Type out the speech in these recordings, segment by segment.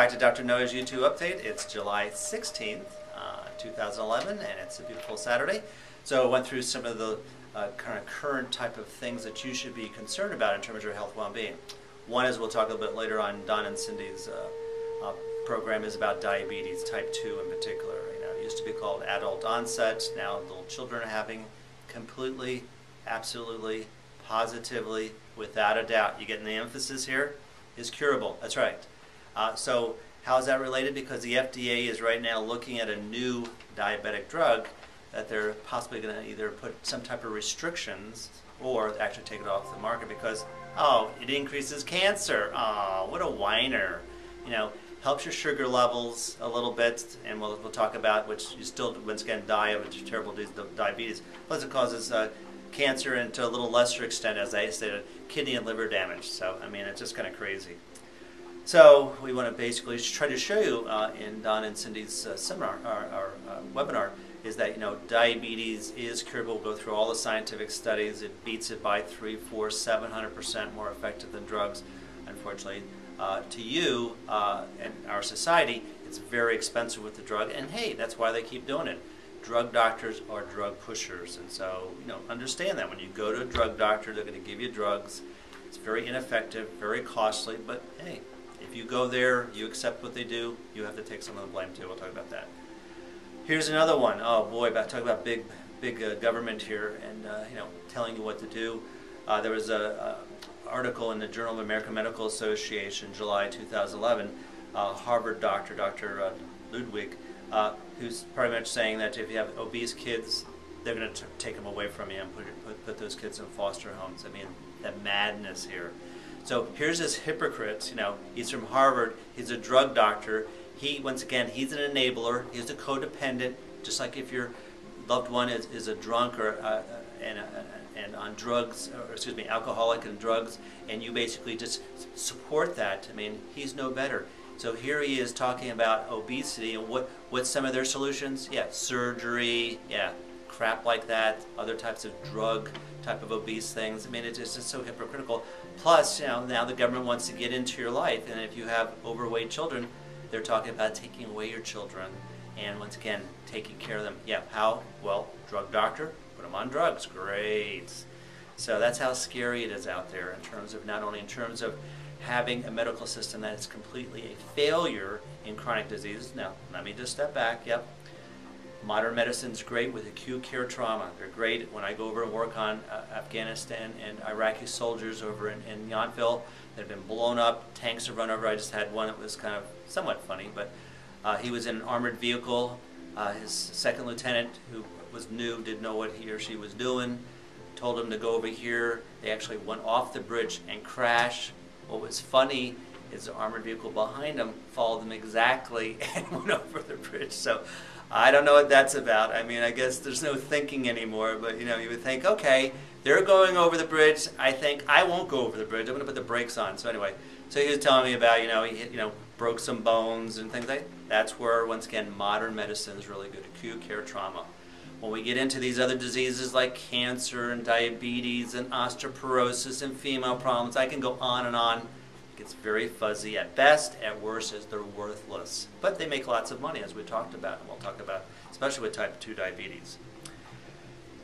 back to Dr. Noah's YouTube update. It's July 16th, 2011, and it's a beautiful Saturday. So I went through some of the kind of current type of things that you should be concerned about in terms of your health and well-being. One is, we'll talk a little bit later on Don and Cindy's program, is about diabetes, type 2 in particular. You know, it used to be called adult onset. Now little children are having completely, absolutely, positively, without a doubt. You getting the emphasis here? Is curable. That's right. So how is that related? Because the FDA is right now looking at a new diabetic drug that they're possibly going to either put some type of restrictions or actually take it off the market because, oh, it increases cancer. Oh, what a whiner. You know, helps your sugar levels a little bit, and we'll talk about, which you still, once again, die of a terrible disease, diabetes. Plus it causes cancer, and to a little lesser extent, as I stated, kidney and liver damage. So, I mean, it's just kind of crazy. So we want to basically try to show you in Don and Cindy's seminar, our webinar, is that, you know, diabetes is curable. We'll go through all the scientific studies. It beats it by 300, 400, 700% more effective than drugs. Unfortunately, to you and our society, it's very expensive with the drug. And hey, that's why they keep doing it. Drug doctors are drug pushers, and so, you know, understand that when you go to a drug doctor, they're going to give you drugs. It's very ineffective, very costly, but hey, if you go there, you accept what they do, you have to take some of the blame too. We'll talk about that. Here's another one. Oh boy, talk about big government here, and you know, telling you what to do. There was a article in the Journal of American Medical Association, July 2011. Harvard doctor, Dr. Ludwig, who's pretty much saying that if you have obese kids, they're going to take them away from you and put those kids in foster homes. I mean, the madness here. So here's this hypocrite. You know, he's from Harvard. He's a drug doctor. He, once again, he's an enabler. He's a codependent. Just like if your loved one is a drunk or and on drugs, or excuse me, alcoholic and drugs, and you basically just support that. I mean, he's no better. So here he is talking about obesity, and what's some of their solutions? Yeah, surgery, yeah, crap like that, other types of drug type of obese things. I mean, it's just so hypocritical. Plus, you know, now the government wants to get into your life, and if you have overweight children, they're talking about taking away your children, and once again, taking care of them. Yeah, how? Well, drug doctor, put them on drugs. Great. So that's how scary it is out there in terms of, not only in terms of having a medical system that is completely a failure in chronic diseases. Now, let me just step back. Yep. Modern medicine's great with acute care trauma. They're great when I go over and work on Afghanistan and Iraqi soldiers over in Yountville. They've been blown up, tanks have run over. I just had one that was kind of somewhat funny, but he was in an armored vehicle. His second lieutenant, who was new, didn't know what he or she was doing, told him to go over here. They actually went off the bridge and crashed. What was funny is the armored vehicle behind them followed them exactly and went over the bridge. So I don't know what that's about. I mean, I guess there's no thinking anymore, but you know, you would think, okay, they're going over the bridge. I think I won't go over the bridge. I'm going to put the brakes on. So anyway, so he was telling me about, you know, he broke some bones and things like that. That's where, once again, modern medicine is really good. Acute care trauma. When we get into these other diseases like cancer and diabetes and osteoporosis and female problems, I can go on and on. It gets very fuzzy. At best, at worst, is they're worthless. But they make lots of money, as we talked about, and we'll talk about, especially with type 2 diabetes.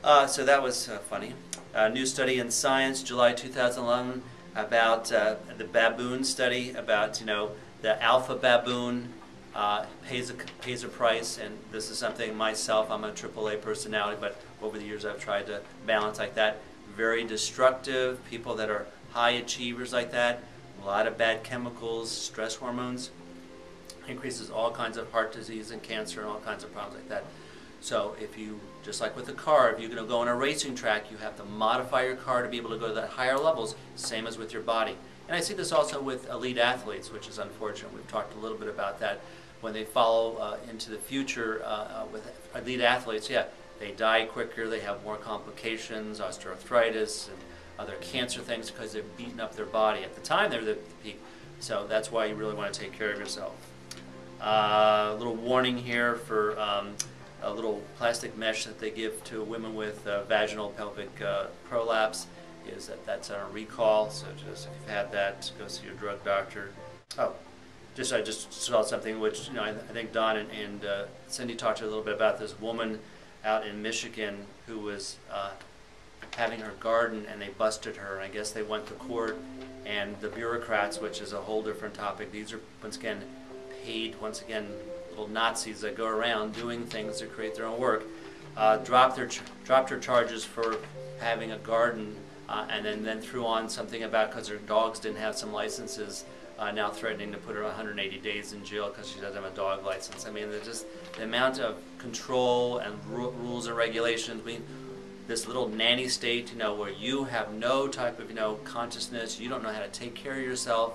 So that was funny. A new study in Science, July 2011, about the baboon study, about, you know, the alpha baboon pays a price, and this is something myself, I'm a AAA personality, but over the years I've tried to balance like that. Very destructive, people that are high achievers like that, a lot of bad chemicals, stress hormones, increases all kinds of heart disease and cancer and all kinds of problems like that. So if you, just like with a car, if you're going to go on a racing track, you have to modify your car to be able to go to that higher levels, same as with your body. And I see this also with elite athletes, which is unfortunate. We've talked a little bit about that. When they follow into the future with elite athletes, yeah, they die quicker, they have more complications, osteoarthritis and other cancer things because they've beaten up their body. At the time, they're the peak. So that's why you really want to take care of yourself. A little warning here for a little plastic mesh that they give to women with vaginal pelvic prolapse, is that's on a recall. So just if you've had that, go see your drug doctor. Oh, I just saw something which, you know, I think Don and Cindy talked a little bit about this woman out in Michigan who was having her garden, and they busted her, and I guess they went to court, and the bureaucrats, which is a whole different topic, these are once again paid, once again, little Nazis that go around doing things to create their own work, dropped her charges for having a garden, and then threw on something about because her dogs didn't have some licenses, now threatening to put her 180 days in jail because she doesn't have a dog license. I mean, there's just the amount of control and rules and regulations. I mean, this little nanny state, you know, where you have no type of, you know, consciousness, you don't know how to take care of yourself.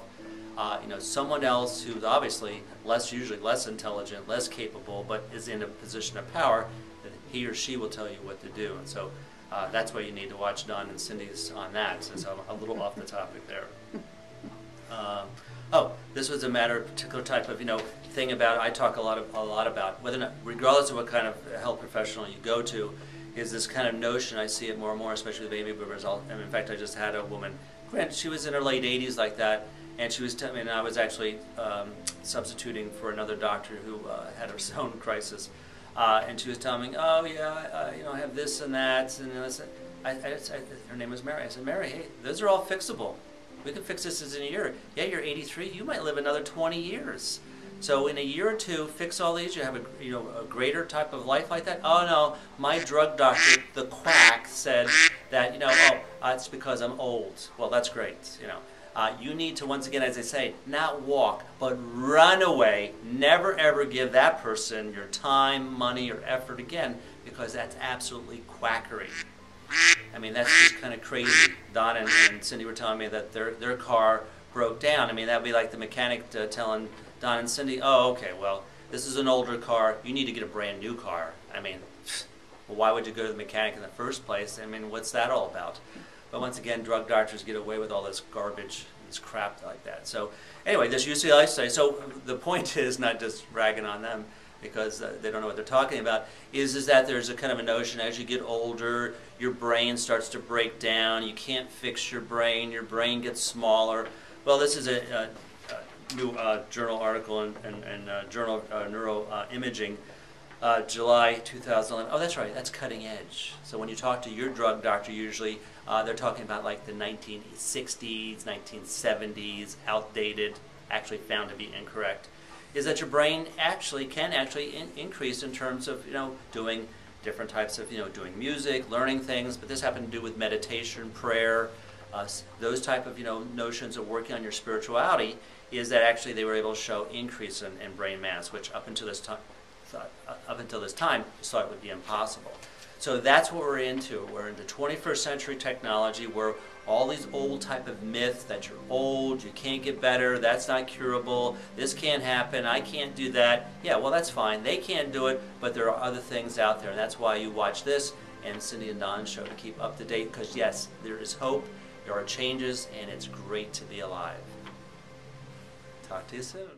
You know, someone else who's obviously usually less intelligent, less capable, but is in a position of power, that he or she will tell you what to do. And so that's why you need to watch Don and Cindy's on that, since I'm a little off the topic there. Oh, this was a matter of particular type of, you know, thing about, I talk a lot about, whether or not, regardless of what kind of health professional you go to, is this kind of notion, I see it more and more, especially with baby boomers. And in fact, I just had a woman, granted, she was in her late 80s like that, and she was telling me, and I was actually substituting for another doctor who had her own crisis, and she was telling me, oh yeah, you know, I have this and that, and I said, her name was Mary. I said, Mary, hey, those are all fixable. We can fix this in a year. Yeah, you're 83. You might live another 20 years. So in a year or two, fix all these. You have a greater type of life like that. Oh no, my drug doctor, the quack, said that, you know, it's because I'm old. Well, that's great. You know, you need to, once again, as I say, not walk, but run away. Never ever give that person your time, money, or effort again, because that's absolutely quackery. I mean, that's just kind of crazy. Don and Cindy were telling me that their car broke down. I mean, that would be like the mechanic telling Don and Cindy, oh, okay, well, this is an older car. You need to get a brand new car. I mean, well, why would you go to the mechanic in the first place? I mean, what's that all about? But once again, drug doctors get away with all this garbage, this crap like that. So anyway, this UCLA study, so the point is not just ragging on them, because they don't know what they're talking about, is that there's a kind of a notion as you get older, your brain starts to break down, you can't fix your brain gets smaller. Well, this is a new journal article in Journal of Neuroimaging, July 2011. Oh, that's right, that's cutting edge. So when you talk to your drug doctor, usually they're talking about like the 1960s, 1970s, outdated, actually found to be incorrect. Is that your brain can increase in terms of, you know, doing different types of, you know, doing music, learning things, but this happened to do with meditation, prayer, those type of, you know, notions of working on your spirituality, is that actually they were able to show increase in brain mass, which up until this time you thought it would be impossible. So that's what we're into. We're into 21st century technology where all these old type of myths that you're old, you can't get better, that's not curable, this can't happen, I can't do that. Yeah, well, that's fine. They can't do it, but there are other things out there, and that's why you watch this and Cindy and Don's show to keep up to date, because yes, there is hope, there are changes, and it's great to be alive. Talk to you soon.